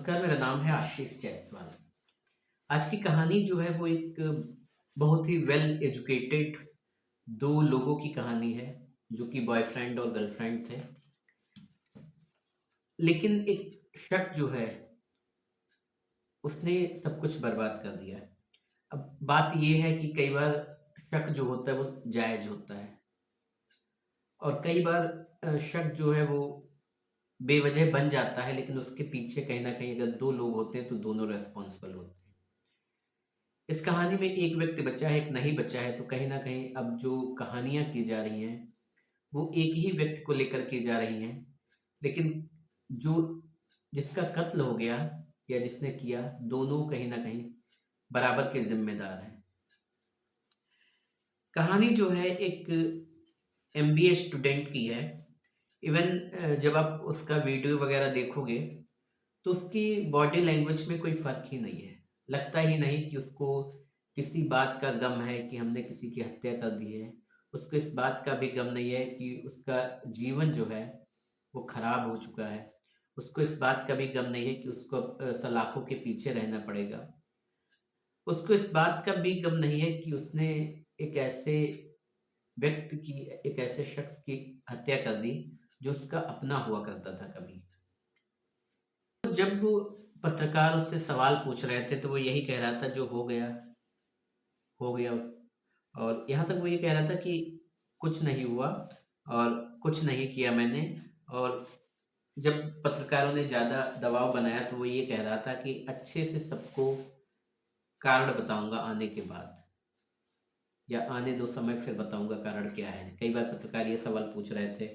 नमस्कार, मेरा नाम है आशीष जायसवाल। आज की कहानी जो है वो एक बहुत ही वेल एजुकेटेड 2 लोगों की कहानी है, जो कि बॉयफ्रेंड और गर्लफ्रेंड थे। लेकिन एक शख्स जो है, उसने सब कुछ बर्बाद कर दिया। अब बात ये है कि कई बार शक जो होता है वो जायज़ होता है और कई बार शक जो है वो बेवजह बन जाता है, लेकिन उसके पीछे कहीं न कहीं अगर 2 लोग होते हैं तो दोनों रिस्पॉन्सिबल होते हैं। इस कहानी में एक व्यक्ति बचा है, एक नहीं बचा है, तो कहीं न कहीं अब जो कहानियाँ की जा रही हैं, वो एक ही व्यक्ति को लेकर की जा रही हैं। लेकिन जो जिसका कत्ल हो गया या जिसने किया, दोनों कहीं न कहीं बराबर के ज़िम्मेदार हैं। कहानी जो है एक एमबीए स्टूडेंट की है। इवन जब आप उसका वीडियो वगैरह देखोगे, तो उसकी बॉडी लैंग्वेज में कोई फ़र्क ही नहीं है। लगता ही नहीं कि उसको किसी बात का गम है कि हमने किसी की हत्या कर दी है। उसको इस बात का भी गम नहीं है कि उसका जीवन जो है, वो खराब हो चुका है। उसको इस बात का भी गम नहीं है कि उसको सलाखों के पीछे रहना पड़ेगा। उसको इस बात का भी गम नहीं है कि उसने एक ऐसे व्यक्ति की, एक ऐसे शख्स की हत्या कर दी, जो उसका अपना हुआ करता था कभी। तो जब वो पत्रकार उससे सवाल पूछ रहे थे, तो वो यही कह रहा था, जो हो गया, हो गया। और यहाँ तक वो ये कह रहा था कि कुछ नहीं हुआ और कुछ नहीं किया मैंने। और जब पत्रकारों ने ज़्यादा दबाव बनाया, तो वो ये कह रहा था कि अच्छे से सबको कारण बताऊँगा आने के बाद, या आने दो समय फिर बताऊँगा कारण क्या है। कई बार पत्रकार ये सवाल पूछ रहे थे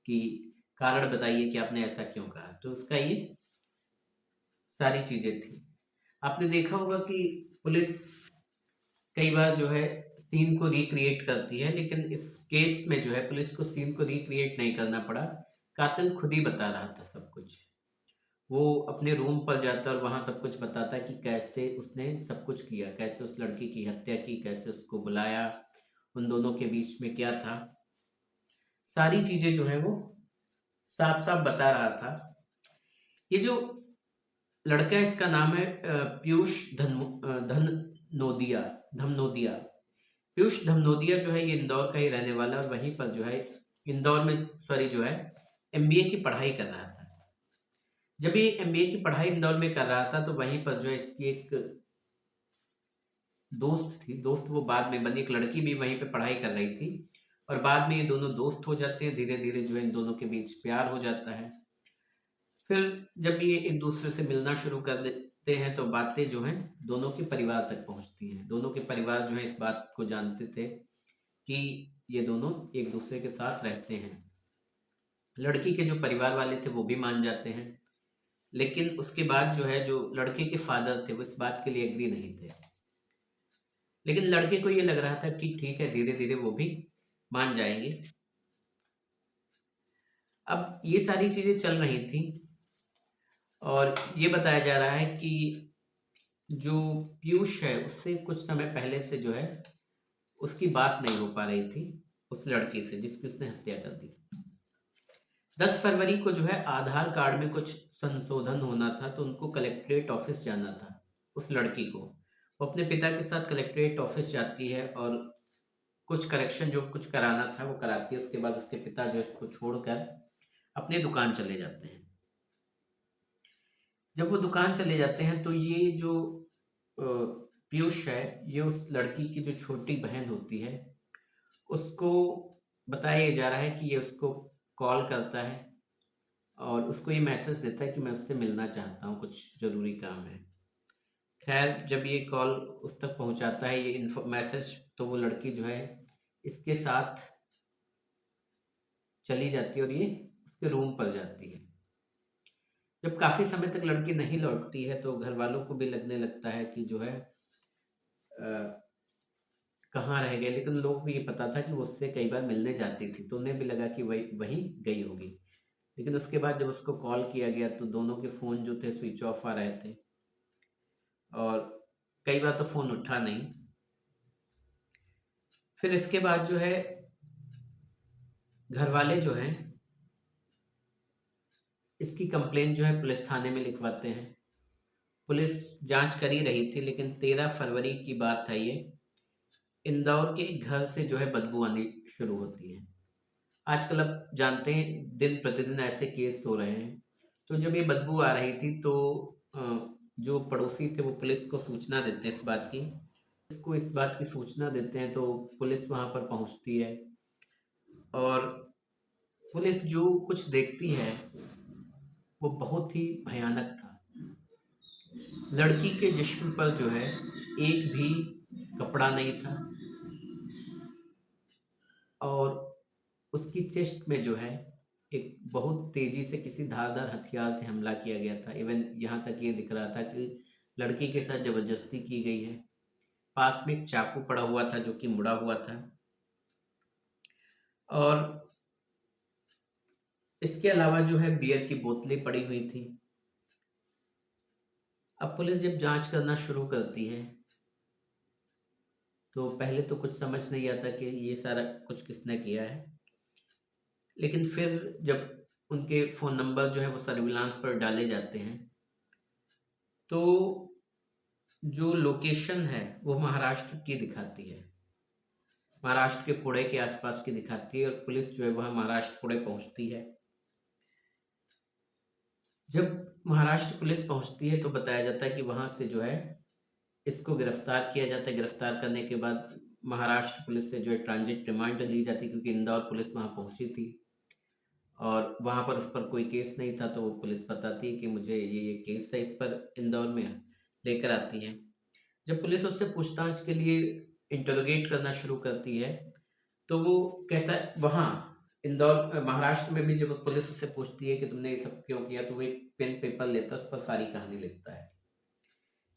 कि कारण बताइए कि आपने ऐसा क्यों कहा? तो उसका ये सारी चीज़ें थी। आपने देखा होगा कि पुलिस कई बार जो है सीन को रिक्रिएट करती है, लेकिन इस केस में जो है पुलिस को सीन को रिक्रिएट नहीं करना पड़ा। कातिल खुद ही बता रहा था सब कुछ। वो अपने रूम पर जाता और वहाँ सब कुछ बताता कि कैसे उसने सब कुछ किया, कैसे उस लड़की की हत्या की, कैसे उसको बुलाया, उन दोनों के बीच में क्या था। सारी चीज़ें जो है वो साफ-साफ बता रहा था। ये जो लड़का है, इसका नाम है पीयूष धमनोदिया। पीयूष धमनोदिया जो है, ये इंदौर का ही रहने वाला है और वहीं पर जो है इंदौर में, सॉरी, जो है एमबीए की पढ़ाई कर रहा था। जब ये एमबीए की पढ़ाई इंदौर में कर रहा था, तो वहीं पर जो है इसकी एक दोस्त थी। दोस्त वो बाद में बनी, एक लड़की भी वहीं पे पढ़ाई कर रही थी और बाद में ये दोनों दोस्त हो जाते हैं। धीरे-धीरे जो है इन दोनों के बीच प्यार हो जाता है। फिर जब ये एक दूसरे से मिलना शुरू कर देते हैं, तो बातें जो हैं दोनों के परिवार तक पहुँचती हैं। दोनों के परिवार जो है इस बात को जानते थे कि ये दोनों एक दूसरे के साथ रहते हैं। लड़की के जो परिवार वाले थे वो भी मान जाते हैं, लेकिन उसके बाद जो है, जो लड़के के फादर थे वो इस बात के लिए एग्री नहीं थे। लेकिन लड़के को ये लग रहा था कि ठीक है, धीरे-धीरे वो भी मान जाएँगे। अब ये सारी चीज़ें चल रही थी और ये बताया जा रहा है कि जो पीयूष है, उससे कुछ समय पहले से जो है उसकी बात नहीं हो पा रही थी उस लड़की से जिसकी उसने हत्या कर दी। 10 फरवरी को जो है आधार कार्ड में कुछ संशोधन होना था, तो उनको कलेक्ट्रेट ऑफिस जाना था उस लड़की को। वो अपने पिता के साथ कलेक्ट्रेट ऑफिस जाती है और कुछ करेक्शन जो कुछ कराना था वो कराती है। उसके बाद उसके पिता जो है उसको छोड़कर अपनी दुकान चले जाते हैं। जब वो दुकान चले जाते हैं, तो ये जो पीयूष है, ये उस लड़की की जो छोटी बहन होती है, उसको बताया जा रहा है कि ये उसको कॉल करता है और उसको ये मैसेज देता है कि मैं उससे मिलना चाहता हूँ, कुछ ज़रूरी काम है। खैर, जब ये कॉल उस तक पहुँचाता है, ये मैसेज, तो वो लड़की जो है इसके साथ चली जाती है और ये उसके रूम पर जाती है। जब काफ़ी समय तक लड़की नहीं लौटती है, तो घर वालों को भी लगने लगता है कि जो है कहाँ रह गए। लेकिन लोगों को ये पता था कि वो उससे कई बार मिलने जाती थी, तो उन्हें भी लगा कि वही वहीं गई होगी। लेकिन उसके बाद जब उसको कॉल किया गया, तो दोनों के फ़ोन जो थे स्विच ऑफ आ रहे थे और कई बार तो फ़ोन उठा नहीं। फिर इसके बाद जो है घर वाले जो हैं, इसकी कंप्लेंट जो है पुलिस थाने में लिखवाते हैं पुलिस जांच कर ही रही थी, लेकिन 13 फरवरी की बात है ये। इंदौर के एक घर से जो है बदबू आनी शुरू होती है। आजकल आप जानते हैं दिन प्रतिदिन ऐसे केस हो रहे हैं। तो जब ये बदबू आ रही थी तो जो पड़ोसी थे वो पुलिस को सूचना देते हैं इस बात की सूचना देते हैं, तो पुलिस वहां पर पहुंचती है। और पुलिस जो कुछ देखती है वो बहुत ही भयानक था। लड़की के जिस्म पर जो है एक भी कपड़ा नहीं था, और उसकी चेस्ट में जो है एक बहुत तेजी से किसी धारदार हथियार से हमला किया गया था। इवन यहाँ तक ये दिख रहा था कि लड़की के साथ जबरदस्ती की गई है। पास में एक चाकू पड़ा हुआ था जो कि मुड़ा हुआ था। और इसके अलावा जो है बियर की बोतलें पड़ी हुई थी। अब पुलिस जब जांच करना शुरू करती है तो पहले तो कुछ समझ नहीं आता कि ये सारा कुछ किसने किया है, लेकिन फिर जब उनके फ़ोन नंबर जो है वो सर्विलांस पर डाले जाते हैं तो जो लोकेशन है वो महाराष्ट्र की दिखाती है, महाराष्ट्र के पुणे के आसपास की दिखाती है। और पुलिस जो है वहाँ महाराष्ट्र पुणे पहुँचती है। जब महाराष्ट्र पुलिस पहुँचती है तो बताया जाता है कि वहाँ से जो है इसको गिरफ्तार किया जाता है। गिरफ्तार करने के बाद महाराष्ट्र पुलिस से जो है ट्रांजिट रिमांड ली जाती है, क्योंकि इंदौर पुलिस वहाँ पहुँची थी और वहाँ पर उस पर कोई केस नहीं था। तो वो पुलिस बताती है कि मुझे ये केस है इस पर, इंदौर में लेकर आती है। जब पुलिस उससे पूछताछ के लिए इंटरोगेट करना शुरू करती है तो वो कहता है, वहाँ इंदौर महाराष्ट्र में भी जब पुलिस उससे पूछती है कि तुमने ये सब क्यों किया, तो वो एक पेन पेपर लेता है, उस पर सारी कहानी लिखता है।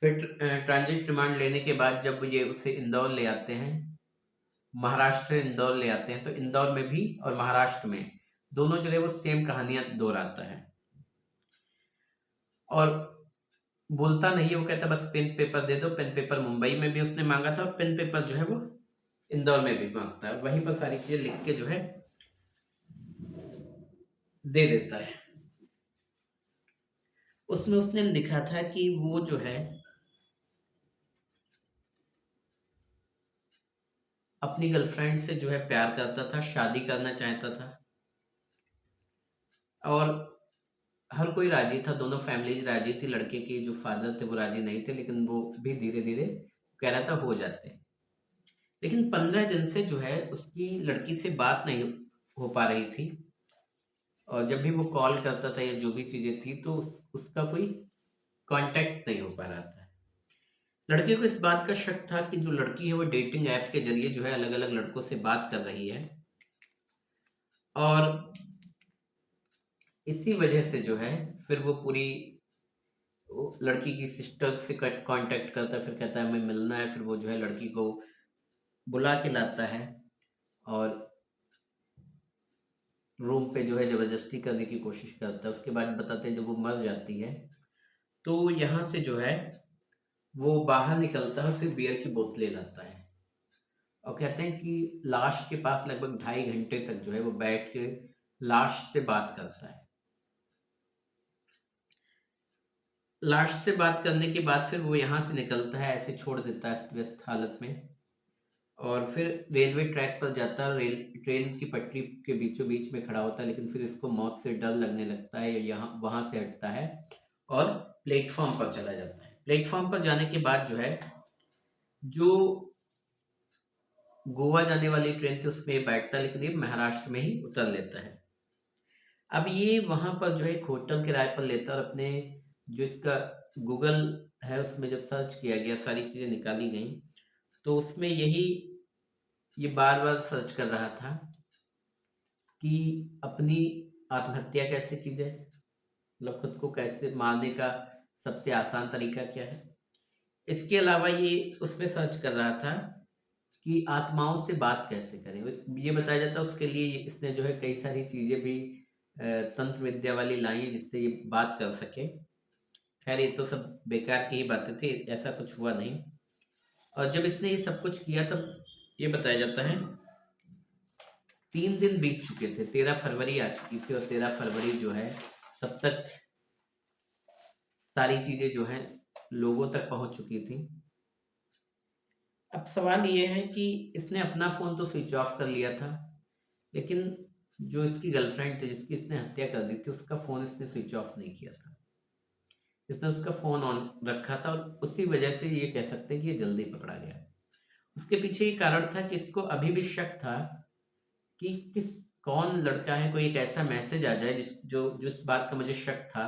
फिर ट्रांजिट रिमांड लेने के बाद जब ये उसे इंदौर ले आते हैं, महाराष्ट्र इंदौर ले आते हैं, तो इंदौर में भी और महाराष्ट्र में दोनों जगह वो सेम कहानियां दोहराता है और बोलता नहीं है। वो कहता बस पेन पेपर दे दो। पेन पेपर मुंबई में भी उसने मांगा था और पेन पेपर जो है वो इंदौर में भी मांगता है, वहीं पर सारी चीजें लिख के जो है दे देता है। उसमें उसने लिखा था कि वो जो है अपनी गर्लफ्रेंड से जो है प्यार करता था, शादी करना चाहता था और हर कोई राजी था, दोनों फैमिलीज राजी थी। लड़के के जो फादर थे वो राजी नहीं थे, लेकिन वो भी धीरे धीरे कह रहा था हो जाते हैं। लेकिन 15 दिन से जो है उसकी लड़की से बात नहीं हो पा रही थी और जब भी वो कॉल करता था या जो भी चीजें थी तो उसका कोई कांटेक्ट नहीं हो पा रहा था। लड़के को इस बात का शक था कि जो लड़की है वो डेटिंग ऐप के जरिए जो है अलग अलग लड़कों से बात कर रही है और इसी वजह से जो है फिर वो पूरी लड़की की सिस्टर से कांटेक्ट करता है। फिर कहता है हमें मिलना है। फिर वो जो है लड़की को बुला के लाता है और रूम पे जो है जबरदस्ती करने की कोशिश करता है। उसके बाद बताते हैं जब वो मर जाती है तो यहाँ से जो है वो बाहर निकलता है, फिर बियर की बोतलें लाता है और कहते हैं कि लाश के पास लगभग 2.5 घंटे तक जो है वो बैठ के लाश से बात करता है। लाश से बात करने के बाद फिर वो यहाँ से निकलता है, ऐसे छोड़ देता है अस्त व्यस्त हालत में और फिर रेलवे ट्रैक पर जाता है। ट्रेन की पटरी के बीचों बीच में खड़ा होता है, लेकिन फिर इसको मौत से डर लगने लगता है, यहाँ वहां से हटता है और प्लेटफॉर्म पर चला जाता है। प्लेटफॉर्म पर जाने के बाद जो है जो गोवा जाने वाली ट्रेन थी उसमें बैठता है, लेकिन ये महाराष्ट्र में ही उतर लेता है। अब ये वहां पर जो है एक होटल किराए पर लेता है और अपने जो इसका गूगल है उसमें जब सर्च किया गया, सारी चीजें निकाली गई, तो उसमें यही ये बार बार सर्च कर रहा था कि अपनी आत्महत्या कैसे की जाए, मतलब खुद को कैसे मारने का सबसे आसान तरीका क्या है। इसके अलावा ये उसमें सर्च कर रहा था कि आत्माओं से बात कैसे करें। ये बताया जाता है उसके लिए इसने जो है कई सारी चीजें भी तंत्र विद्या वाली लाई है जिससे ये बात कर सके। खैर ये तो सब बेकार की ही बातें थी, ऐसा कुछ हुआ नहीं। और जब इसने ये सब कुछ किया तब ये बताया जाता है 3 दिन बीत चुके थे, 13 फरवरी आ चुकी थी और 13 फरवरी जो है तब तक सारी चीजें जो है लोगों तक पहुंच चुकी थी। अब सवाल ये है कि इसने अपना फ़ोन तो स्विच ऑफ कर लिया था, लेकिन जो इसकी गर्लफ्रेंड थी जिसकी इसने हत्या कर दी थी, उसका फ़ोन इसने स्विच ऑफ नहीं किया था। इसने उसका फ़ोन ऑन रखा था और उसी वजह से ये कह सकते हैं कि ये जल्दी पकड़ा गया। उसके पीछे ये कारण था कि इसको अभी भी शक था कि कौन लड़का है, कोई एक ऐसा मैसेज आ जाए जिस बात का मुझे शक था,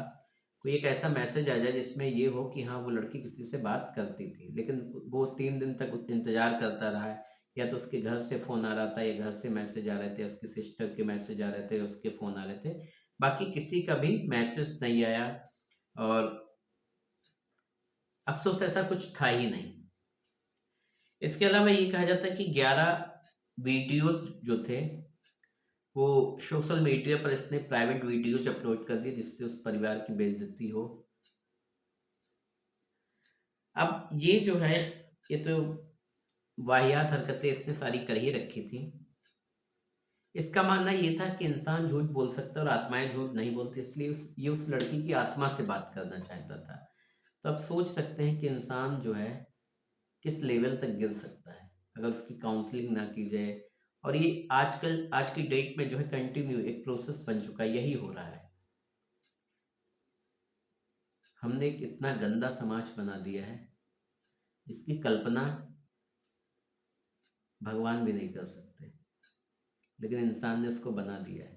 कोई एक ऐसा मैसेज आ जाए जिसमें ये हो कि हाँ, वो लड़की किसी से बात करती थी, लेकिन वो 3 दिन तक इंतज़ार करता रहा है। या तो उसके घर से फ़ोन आ रहा था, या घर से मैसेज आ रहे थे, उसकी सिस्टर के मैसेज आ रहे थे, उसके फ़ोन आ रहे थे। बाकी किसी का भी मैसेज नहीं आया, और अफ़सोस ऐसा कुछ था ही नहीं। इसके अलावा ये कहा जाता है कि 11 वीडियोज़ जो थे, वो सोशल मीडिया पर इसने प्राइवेट वीडियोज अपलोड कर दिए, जिससे उस परिवार की बेइज्जती हो। अब ये जो है, ये तो वाहियात हरकतें इसने सारी कर ही रखी थी। इसका मानना ये था कि इंसान झूठ बोल सकता है और आत्माएं झूठ नहीं बोलती, इसलिए ये उस लड़की की आत्मा से बात करना चाहता था। तो अब सोच सकते हैं कि इंसान जो है किस लेवल तक गिर सकता है अगर उसकी काउंसलिंग ना की जाए। और ये आजकल आज की डेट में जो है कंटिन्यू एक प्रोसेस बन चुका है, यही हो रहा है। हमने एक इतना गंदा समाज बना दिया है जिसकी कल्पना भगवान भी नहीं कर सकते, लेकिन इंसान ने उसको बना दिया है।